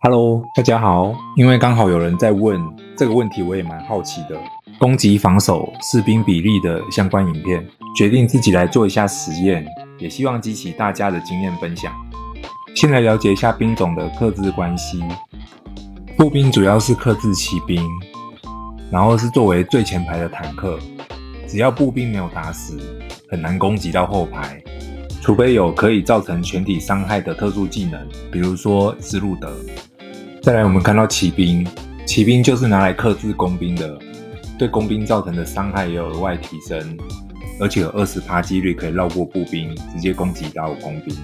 Hello，大家好。因为刚好有人在问这个问题，我也蛮好奇的。攻击防守士兵比例的相关影片，决定自己来做一下实验，也希望激起大家的经验分享。先来了解一下兵种的克制关系。步兵主要是克制骑兵，然后是作为最前排的坦克。只要步兵没有打死，很难攻击到后排，除非有可以造成全体伤害的特殊技能，比如说斯路德。再来，我们看到骑兵，骑兵就是拿来克制工兵的，对工兵造成的伤害也有额外提升，而且有20%几率可以绕过步兵，直接攻击到工兵。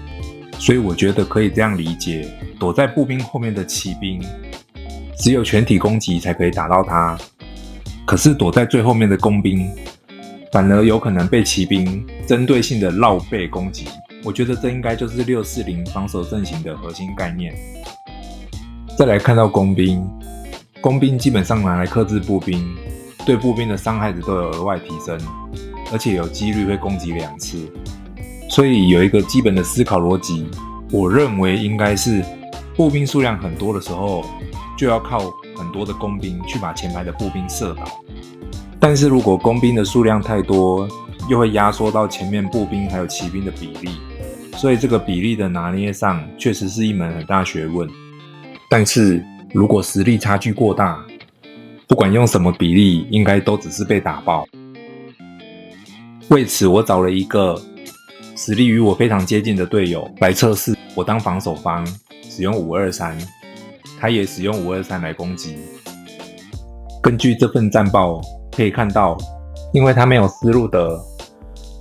所以我觉得可以这样理解，躲在步兵后面的骑兵，只有全体攻击才可以打到他，可是躲在最后面的工兵，反而有可能被骑兵针对性的绕背攻击。我觉得这应该就是640防守阵型的核心概念。再来看到工兵，工兵基本上拿来克制步兵，对步兵的伤害值都有额外提升，而且有几率会攻击2次。所以有一个基本的思考逻辑，我认为应该是步兵数量很多的时候，就要靠很多的工兵去把前排的步兵射倒。但是如果工兵的数量太多，又会压缩到前面步兵还有骑兵的比例，所以这个比例的拿捏上确实是一门很大学问。但是如果实力差距过大，不管用什么比例，应该都只是被打爆。为此我找了一个实力与我非常接近的队友来测试，我当防守方使用523，他也使用523来攻击。根据这份战报可以看到，因为他没有斯路德，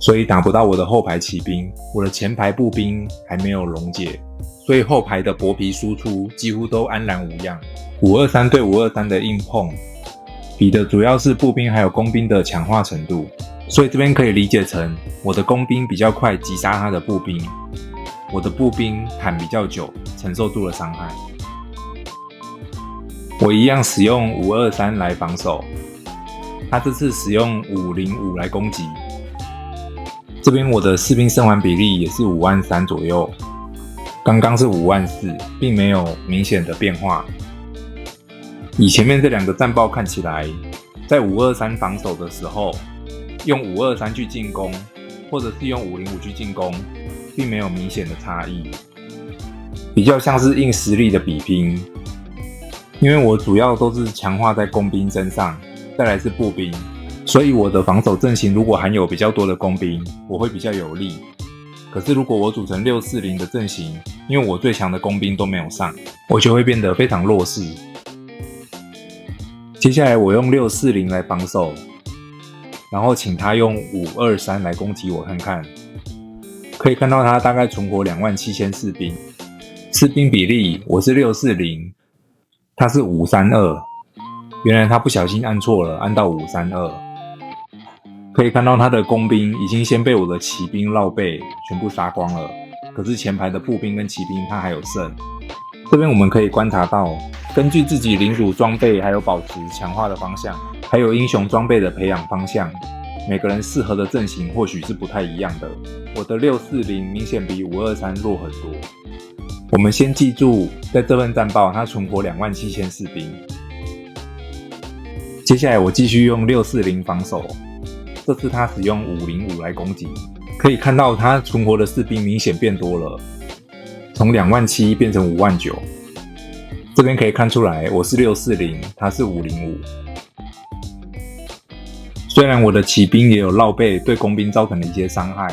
所以打不到我的后排骑兵，我的前排步兵还没有溶解，所以后排的薄皮输出几乎都安然无恙。523对523的硬碰，比的主要是步兵还有工兵的强化程度，所以这边可以理解成我的工兵比较快击杀他的步兵，我的步兵坦比较久，承受住了伤害。我一样使用523来防守，他这次使用505来攻击。这边我的士兵生还比例也是53000左右，刚刚是54000，并没有明显的变化。以前面这两个战报看起来，在523防守的时候，用523去进攻，或者是用505去进攻，并没有明显的差异，比较像是硬实力的比拼。因为我主要都是强化在工兵身上，再来是步兵，所以我的防守阵型如果含有比较多的工兵，我会比较有利。可是如果我组成640的阵型，因为我最强的工兵都没有上，我就会变得非常弱势。接下来我用640来防守，然后请他用523来攻击我看看。可以看到他大概存活27000士兵，士兵比例我是640，他是532，原来他不小心按错了，按到532。可以看到他的工兵已经先被我的骑兵绕背全部杀光了，可是前排的步兵跟骑兵他还有剩。这边我们可以观察到，根据自己领主装备还有保持强化的方向，还有英雄装备的培养方向，每个人适合的阵型或许是不太一样的。我的640明显比523弱很多。我们先记住，在这份战报他存活27000士兵。接下来我继续用640防守，这次他使用505来攻击。可以看到他存活的士兵明显变多了，从27000变成59000。这边可以看出来我是640，他是505。虽然我的骑兵也有绕背对工兵造成了一些伤害，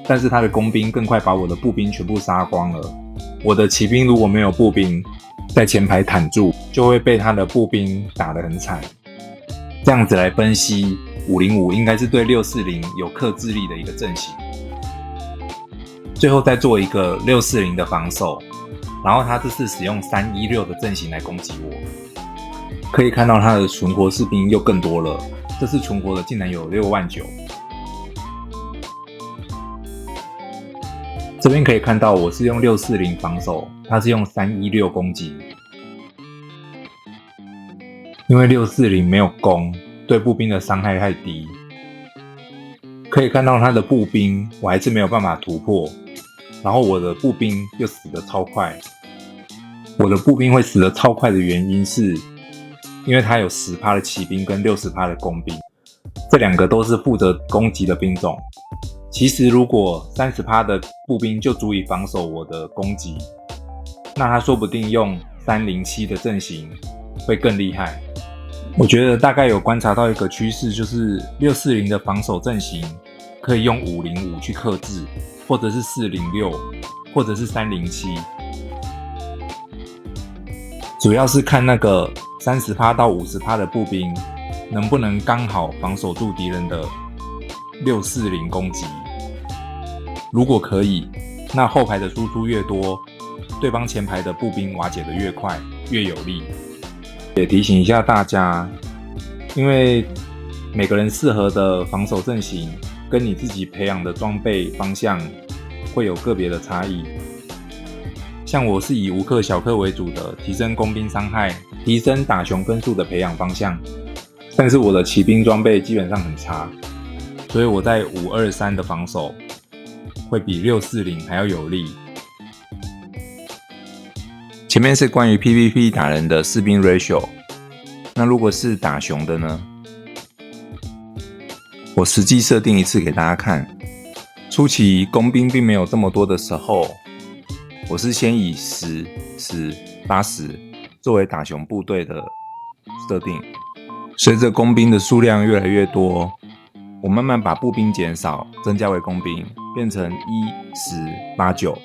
但是他的工兵更快把我的步兵全部杀光了。我的骑兵如果没有步兵在前排坦住，就会被他的步兵打得很惨。这样子来分析，505应该是对640有克制力的一个阵型。最后再做一个640的防守，然后他这次使用316的阵型来攻击我。可以看到他的存活士兵又更多了，这次存活的竟然有69000。这边可以看到我是用640防守，他是用316攻击。因为640没有攻，对步兵的伤害太低。可以看到他的步兵我还是没有办法突破，然后我的步兵又死得超快。我的步兵会死得超快的原因是，因为它有10%的骑兵跟60%的工兵，这两个都是负责攻击的兵种。其实如果30%的步兵就足以防守我的攻击，那他说不定用307的阵型会更厉害。我觉得大概有观察到一个趋势，就是640的防守阵型可以用505去克制，或者是406，或者是307。主要是看那个30%到50%的步兵能不能刚好防守住敌人的640攻击。如果可以，那后排的输出越多，对方前排的步兵瓦解的越快，越有利。也提醒一下大家，因为每个人适合的防守阵型跟你自己培养的装备方向会有个别的差异。像我是以无克小克为主的提升工兵伤害、提升打熊分数的培养方向，但是我的骑兵装备基本上很差，所以我在523的防守会比640还要有利。前面是关于 PVP 打人的士兵 ratio， 那如果是打熊的呢？我实际设定一次给大家看。初期工兵并没有这么多的时候，我是先以10、10、80作为打熊部队的设定。随着工兵的数量越来越多，我慢慢把步兵减少，增加为工兵，变成1、10、8、9。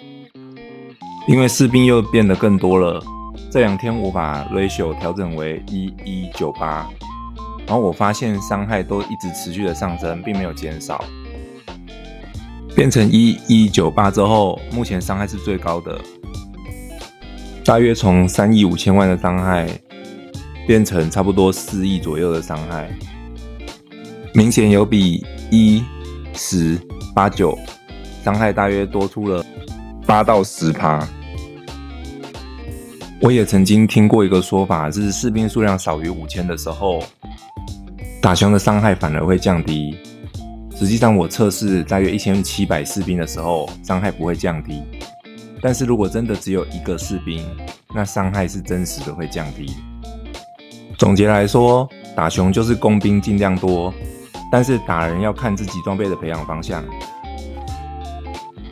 因为士兵又变得更多了，这2天我把 ratio 调整为1、1、9、8，然后我发现伤害都一直持续的上升，并没有减少。变成1、1、9、8之后，目前伤害是最高的，大约从3亿5千万的伤害变成差不多4亿左右的伤害，明显有比1、10、8、9伤害大约多出了8到10%。我也曾经听过一个说法，是士兵数量少于5000的时候，打熊的伤害反而会降低。实际上我测试大约1700士兵的时候，伤害不会降低。但是如果真的只有1个士兵，那伤害是真实的会降低。总结来说，打熊就是工兵尽量多，但是打人要看自己装备的培养方向。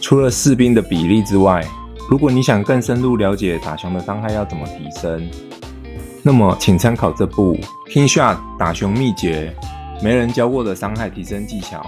除了士兵的比例之外，如果你想更深入了解打熊的伤害要怎么提升，那么请参考这部《King Shot 打熊秘诀》，没人教过的伤害提升技巧。